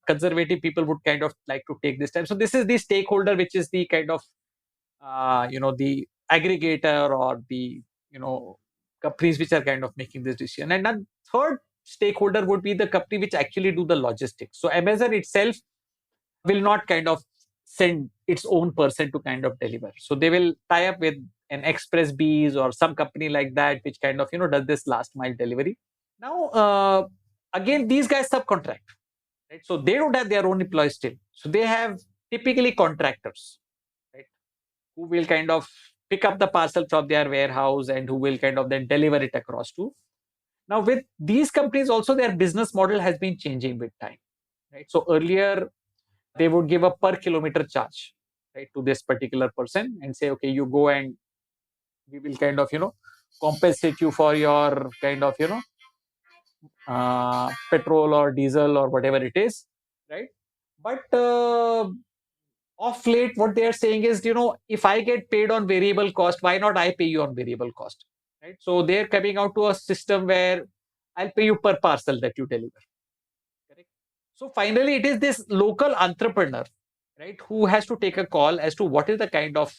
[SPEAKER 3] conservative people would kind of like to take this time. So this is the stakeholder, which is the kind of the aggregator or the companies which are kind of making this decision. And then third stakeholder would be the company which actually do the logistics. So Amazon itself will not kind of send its own person to kind of deliver. So they will tie up with an Express Bees or some company like that, which kind of does this last mile delivery. Now, again, these guys subcontract, right? So they don't have their own employees still. So they have typically contractors, right, who will kind of pick up the parcel from their warehouse and who will kind of then deliver it across to. Now, with these companies, also their business model has been changing with time, right? So earlier, they would give a per kilometer charge, right, to this particular person and say, okay, you go and we will kind of, compensate you for your kind of, petrol or diesel or whatever it is, right? But of late, what they are saying is, if I get paid on variable cost, why not I pay you on variable cost, right? So they're coming out to a system where I'll pay you per parcel that you deliver. Correct. So finally, it is this local entrepreneur, right, who has to take a call as to what is the kind of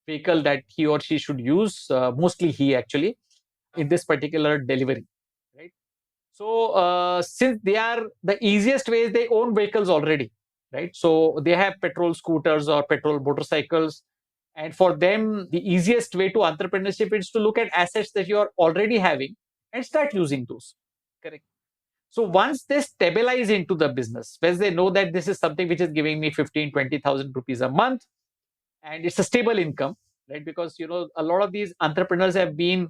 [SPEAKER 3] vehicle that he or she should use. Mostly he actually in this particular delivery, right? So since they are the easiest way, is they own vehicles already, right? So they have petrol scooters or petrol motorcycles. And for them, the easiest way to entrepreneurship is to look at assets that you are already having and start using those. Correct. So once they stabilize into the business, once they know that this is something which is giving me 15, 20,000 rupees a month, and it's a stable income, right? Because a lot of these entrepreneurs have been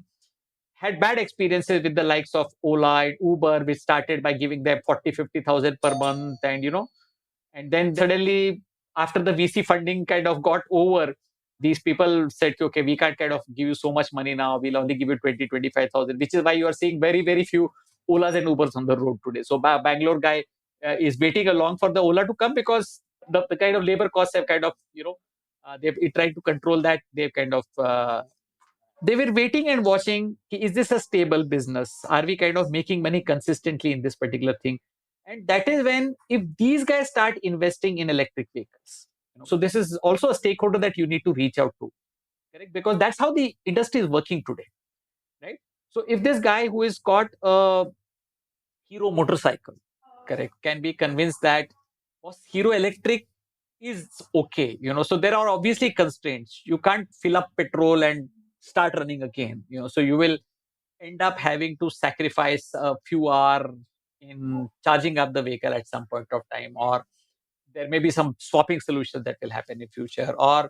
[SPEAKER 3] had bad experiences with the likes of Ola and Uber, which started by giving them 40, 50,000 per month, and then suddenly after the VC funding kind of got over, these people said, okay, we can't kind of give you so much money now. We'll only give you 20, 25,000, which is why you are seeing very, very few Olas and Ubers on the road today. So Bangalore guy is waiting along for the Ola to come because the kind of labor costs have kind of, they've tried to control that. They've kind of, they were waiting and watching, is this a stable business? Are we kind of making money consistently in this particular thing? And that is when, if these guys start investing in electric vehicles, so this is also a stakeholder that you need to reach out to, correct? Because that's how the industry is working today, right? So if this guy who has got a Hero motorcycle, correct, can be convinced that Hero Electric is okay, so there are obviously constraints. You can't fill up petrol and start running again, so you will end up having to sacrifice a few hours in charging up the vehicle at some point of time, or there may be some swapping solutions that will happen in future, or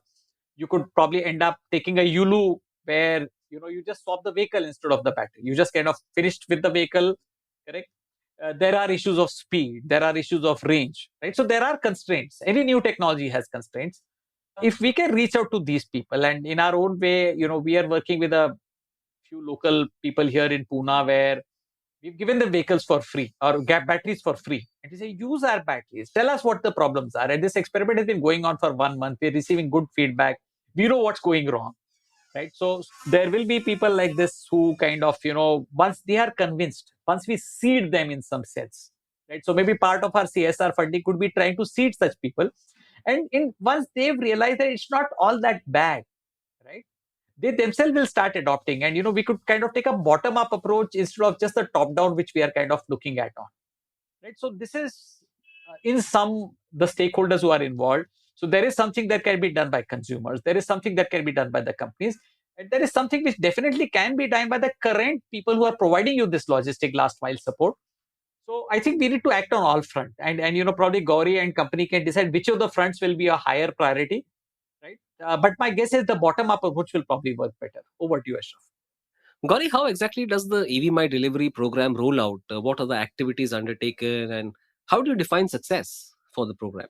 [SPEAKER 3] you could probably end up taking a Yulu where you just swap the vehicle instead of the battery. You just kind of finished with the vehicle, correct? There are issues of speed, there are issues of range, right? So there are constraints. Any new technology has constraints. If we can reach out to these people, and in our own way, we are working with a few local people here in Pune where we've given them vehicles for free or gap batteries for free. And we say, use our batteries. Tell us what the problems are. And this experiment has been going on for 1 month. We're receiving good feedback. We know what's going wrong, right? So there will be people like this who kind of, once they are convinced, once we seed them in some sense, right? So maybe part of our CSR funding could be trying to seed such people. And once they've realized that it's not all that bad, right, they themselves will start adopting. And we could kind of take a bottom up approach instead of just the top down which we are kind of looking at on, right? So this is in some the stakeholders who are involved. So there is something that can be done by consumers, there is something that can be done by the companies, and there is something which definitely can be done by the current people who are providing you this logistic last mile support. So I think we need to act on all front, and probably Gowri and company can decide which of the fronts will be a higher priority, right? But my guess is the bottom up approach will probably work better. Over to you, Ashraf.
[SPEAKER 1] Gauri, how exactly does the EV My Delivery program roll out? What are the activities undertaken, and how do you define success for the program?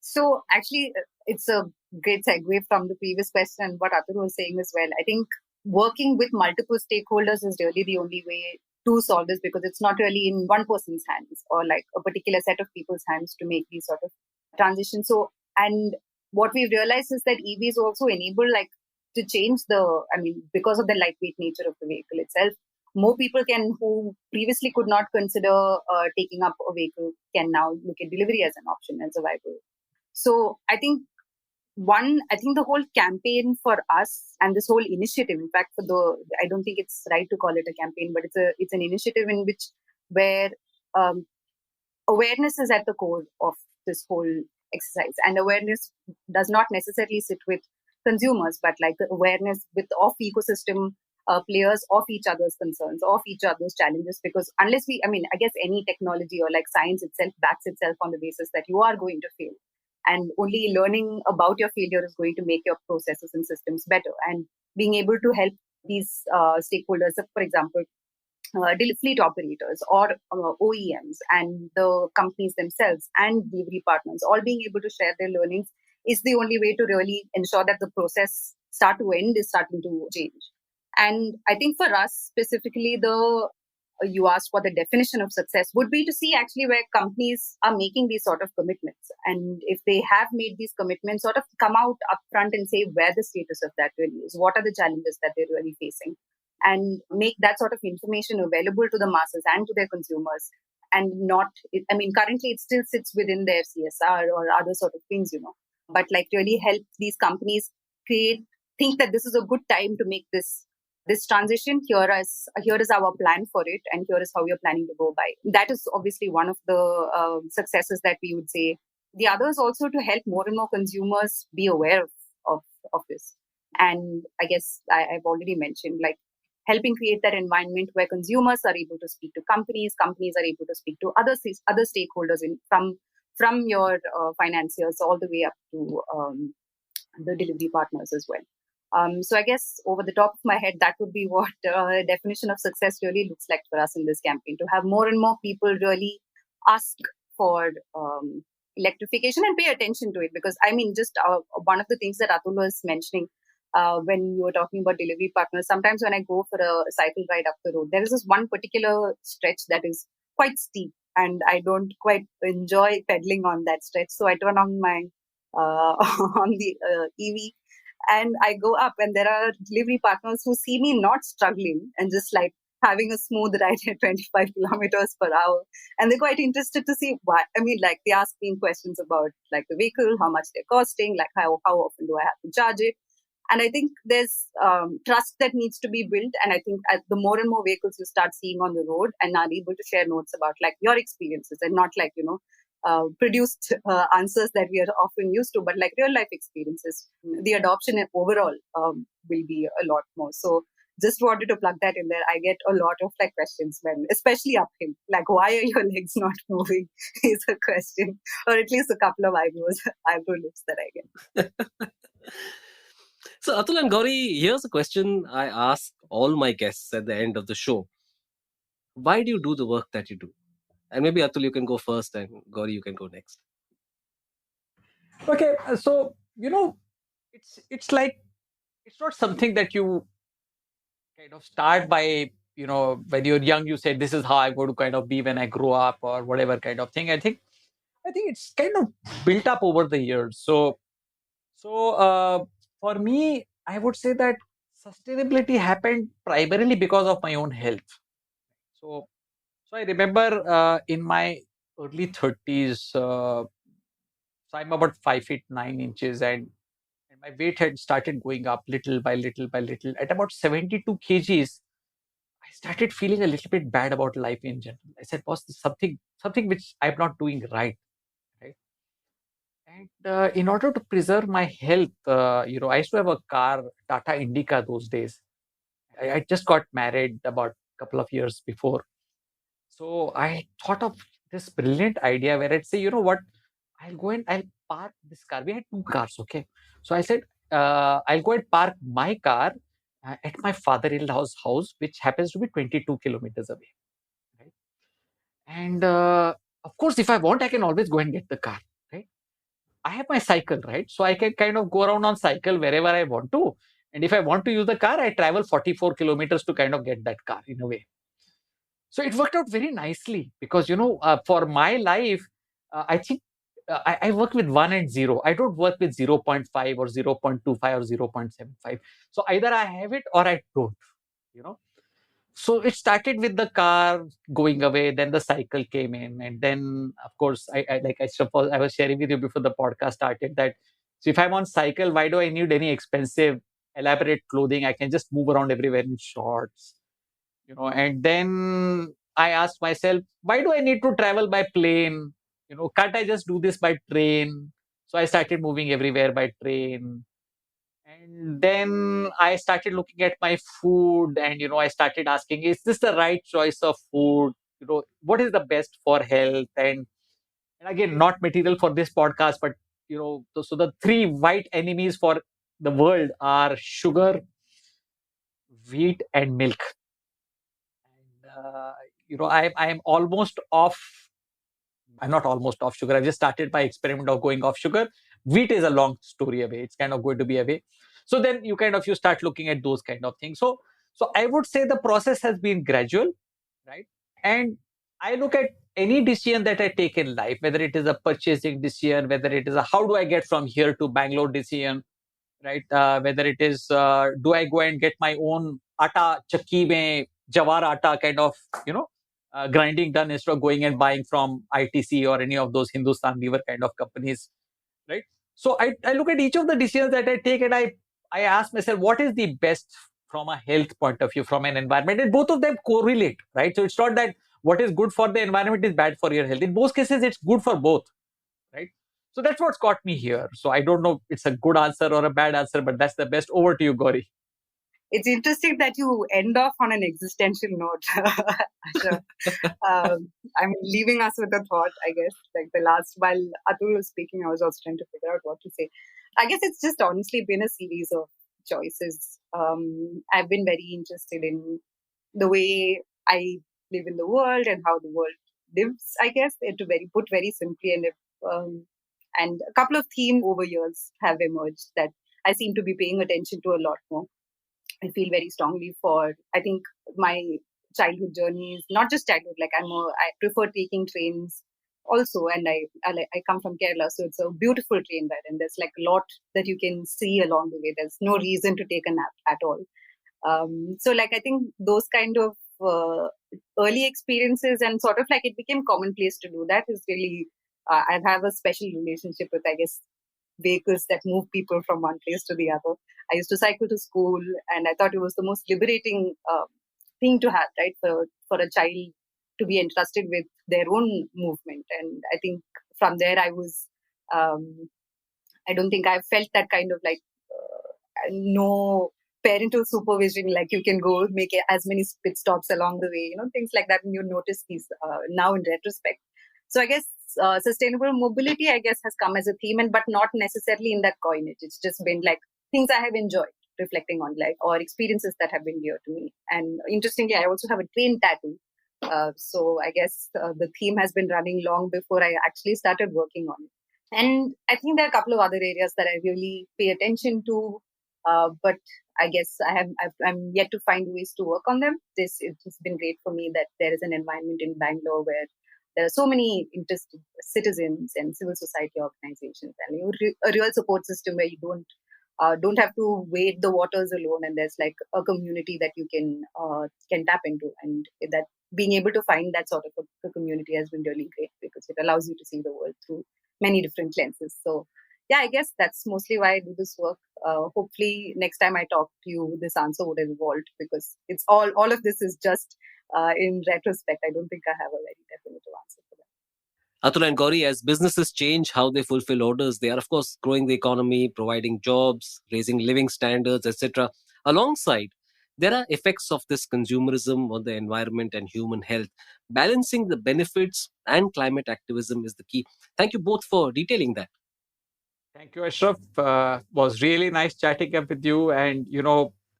[SPEAKER 4] So actually, it's a great segue from the previous question and what Atul was saying as well. I think working with multiple stakeholders is really the only way to solve this, because it's not really in one person's hands or like a particular set of people's hands to make these sort of transitions. So, and what we've realized is that EVs also enable like to change the, I mean, because of the lightweight nature of the vehicle itself, more people can, who previously could not consider taking up a vehicle, can now look at delivery as an option, as a viable. So I think the whole campaign for us, and this whole initiative, in fact, I don't think it's right to call it a campaign, but it's an initiative in which, where um, awareness is at the core of this whole exercise. And awareness does not necessarily sit with consumers, but like the awareness with of ecosystem players, of each other's concerns, of each other's challenges. Because unless I guess any technology or like science itself backs itself on the basis that you are going to fail. And only learning about your failure is going to make your processes and systems better. And being able to help these stakeholders, for example, fleet operators or OEMs and the companies themselves and delivery partners, all being able to share their learnings is the only way to really ensure that the process start to end is starting to change. And I think for us specifically, you asked what the definition of success would be, to see actually where companies are making these sort of commitments. And if they have made these commitments, sort of come out upfront and say where the status of that really is, what are the challenges that they're really facing, and make that sort of information available to the masses and to their consumers. And not, currently it still sits within their CSR or other sort of things, but like really help these companies think that this is a good time to make this transition. Here is our plan for it, and here is how we are planning to go by. That is obviously one of the successes that we would say. The other is also to help more and more consumers be aware of this. And I guess I've already mentioned, like, helping create that environment where consumers are able to speak to companies are able to speak to other stakeholders from your financiers all the way up to the delivery partners as well. So I guess over the top of my head, that would be what definition of success really looks like for us in this campaign, to have more and more people really ask for electrification and pay attention to it. Because just one of the things that Atul was mentioning when you were talking about delivery partners, sometimes when I go for a cycle ride up the road, there is this one particular stretch that is quite steep, and I don't quite enjoy pedaling on that stretch. So I turn on my on the EV, and I go up, and there are delivery partners who see me not struggling and just like having a smooth ride at 25 kilometers per hour. And they're quite interested to see what, like they ask me questions about like the vehicle, how much they're costing, like how often do I have to charge it. And I think there's trust that needs to be built. And I think as the more and more vehicles you start seeing on the road and are able to share notes about like your experiences, and not like, produced answers that we are often used to, but like real life experiences, the adoption overall will be a lot more. So just wanted to plug that in there. I get a lot of like questions when, especially uphill, like why are your legs not moving is a question, or at least a couple of eyebrow lifts that I get.
[SPEAKER 1] So, Atul and Gauri, here's a question I ask all my guests at the end of the show. Why do you do the work that you do? And maybe Atul, you can go first, and Gauri, you can go next.
[SPEAKER 3] Okay, so it's like, it's not something that you kind of start by, when you're young, you say this is how I'm going to kind of be when I grow up, or whatever kind of thing. I think it's kind of built up over the years. So for me, I would say that sustainability happened primarily because of my own health. So so I remember in my early 30s, so I'm about 5 feet 9 inches, and my weight had started going up little by little by little. At about 72 kgs, I started feeling a little bit bad about life in general. I said, boss, there's something which I'm not doing right. Right. And in order to preserve my health, I used to have a car, Tata Indica, those days. I just got married about a couple of years before. So I thought of this brilliant idea where I'd say, you know what, I'll park this car. We had two cars, okay? So I said, I'll go and park my car at my father-in-law's house, which happens to be 22 kilometers away. Right? And of course, if I want, I can always go and get the car. Right? I have my cycle, right? So I can kind of go around on cycle wherever I want to. And if I want to use the car, I travel 44 kilometers to kind of get that car in a way. So it worked out very nicely because, for my life, I think I work with 1 and 0. I don't work with 0.5 or 0.25 or 0.75. So either I have it or I don't, you know. So it started with the car going away, then the cycle came in, and then of course I like I suppose I was sharing with you before the podcast started that so if I'm on cycle, why do I need any expensive, elaborate clothing? I can just move around everywhere in shorts, and then I asked myself, why do I need to travel by plane? Can't I just do this by train? So I started moving everywhere by train. And then I started looking at my food and, I started asking, is this the right choice of food? What is the best for health? And again, not material for this podcast, but, so the three white enemies for the world are sugar, wheat, and milk. And, I'm almost off. I'm not almost off sugar. I just started my experiment of going off sugar. Wheat is a long story away. It's kind of going to be away. So then you start looking at those kind of things. So I would say the process has been gradual, right? And I look at any decision that I take in life, whether it is a purchasing decision, whether it is a how do I get from here to Bangalore decision, right? Whether it is do I go and get my own atta chakki mein jawar atta kind of grinding done instead of going and buying from ITC or any of those Hindustan Lever kind of companies, right? So I look at each of the decisions that I take and I ask myself what is the best from a health point of view, from an environment, and both of them correlate, right? So it's not that what is good for the environment is bad for your health. In both cases, it's good for both, right? So that's what's got me here. So I don't know it's a good answer or a bad answer, but that's the best. Over to you, Gauri.
[SPEAKER 4] It's interesting that you end off on an existential note. Asha. I mean, leaving us with a thought, I guess. Like the last, while Atul was speaking, I was also trying to figure out what to say. I guess it's just honestly been a series of choices. I've been very interested in the way I live in the world and how the world lives, I guess, to put very simply. And a couple of themes over years have emerged that I seem to be paying attention to a lot more. I feel very strongly for. I think my childhood journeys, not just childhood. Like I prefer taking trains also, and I come from Kerala, so it's a beautiful train ride, and there's like a lot that you can see along the way. There's no reason to take a nap at all. So like I think those kind of early experiences and sort of like it became commonplace to do that is really I have a special relationship with, I guess, vehicles that move people from one place to the other. I used to cycle to school, and I thought it was the most liberating thing to have, right, for a child to be entrusted with their own movement. And I think from there, um, I don't think I felt that kind of like no parental supervision, like you can go make as many pit stops along the way, things like that. And you notice these now in retrospect. So I guess sustainable mobility, I guess, has come as a theme, and but not necessarily in that coinage. It's just been like things I have enjoyed reflecting on, like, or experiences that have been dear to me. And interestingly, I also have a train tattoo. So I guess the theme has been running long before I actually started working on it. And I think there are a couple of other areas that I really pay attention to, but I guess I'm yet to find ways to work on them. It's been great for me that there is an environment in Bangalore where there are so many interested citizens and civil society organizations, and a real support system where you don't have to wade the waters alone, and there's like a community that you can tap into, and that being able to find that sort of a community has been really great because it allows you to see the world through many different lenses. So yeah, I guess that's mostly why I do this work. Hopefully next time I talk to you, this answer would have evolved, because it's all of this is just in retrospect. I don't think I have a very definitive answer for that.
[SPEAKER 1] Atul and Gauri, as businesses change how they fulfill orders, they are, of course, growing the economy, providing jobs, raising living standards, etc. Alongside, there are effects of this consumerism on the environment and human health. Balancing the benefits and climate activism is the key. Thank you both for detailing that.
[SPEAKER 3] Thank you, Ashraf. Was really nice chatting up with you. And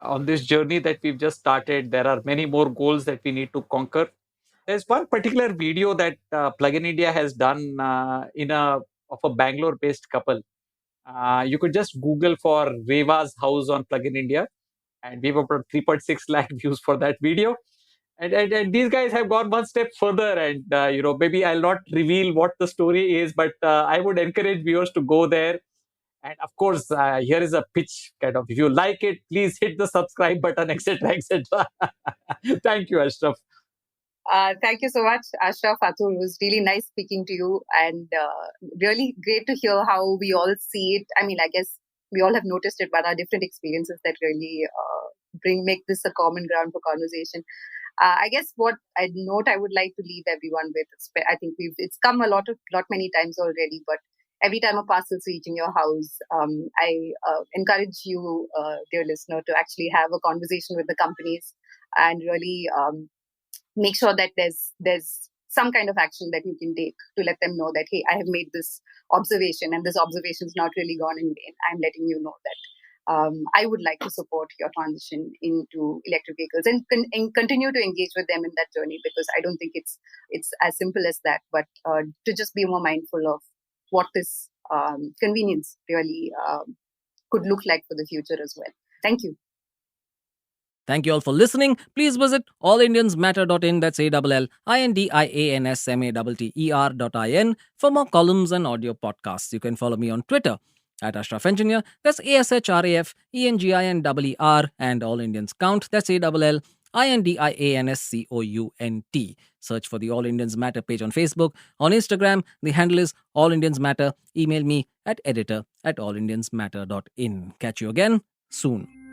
[SPEAKER 3] on this journey that we've just started, there are many more goals that we need to conquer. There's one particular video that Plugin India has done in a of a Bangalore-based couple. You could just Google for Reva's house on Plugin India, and we have about 3.6 lakh views for that video. And these guys have gone one step further, and maybe I'll not reveal what the story is, but I would encourage viewers to go there And of course, here is a pitch kind of, if you like it, please hit the subscribe button, etc., etc. Thank you, Ashraf.
[SPEAKER 4] Thank you so much, Ashraf. Atul, it was really nice speaking to you, and really great to hear how we all see it. I mean, I guess we all have noticed it, but our different experiences that really make this a common ground for conversation. I guess what I would like to leave everyone with. I think it's come lot many times already, but every time a parcel's reaching your house, I encourage you, dear listener, to actually have a conversation with the companies and really make sure that there's some kind of action that you can take to let them know that, hey, I have made this observation and this observation is not really gone in vain. I'm letting you know that I would like to support your transition into electric vehicles and continue to engage with them in that journey, because I don't think it's as simple as that, but to just be more mindful of what this convenience really could look like for the future as well. Thank you.
[SPEAKER 1] Thank you all for listening. Please visit allindiansmatter.in, that's ALLINDIANSMATTER.in, for more columns and audio podcasts. You can follow me on Twitter at Ashraf Engineer, that's ASHRAFENGINER, and All Indians Count, that's ALLINDIANSCOUNT. Search for the All Indians Matter page on Facebook. On Instagram, the handle is All Indians Matter. Email me at editor@allindiansmatter.in. Catch you again soon.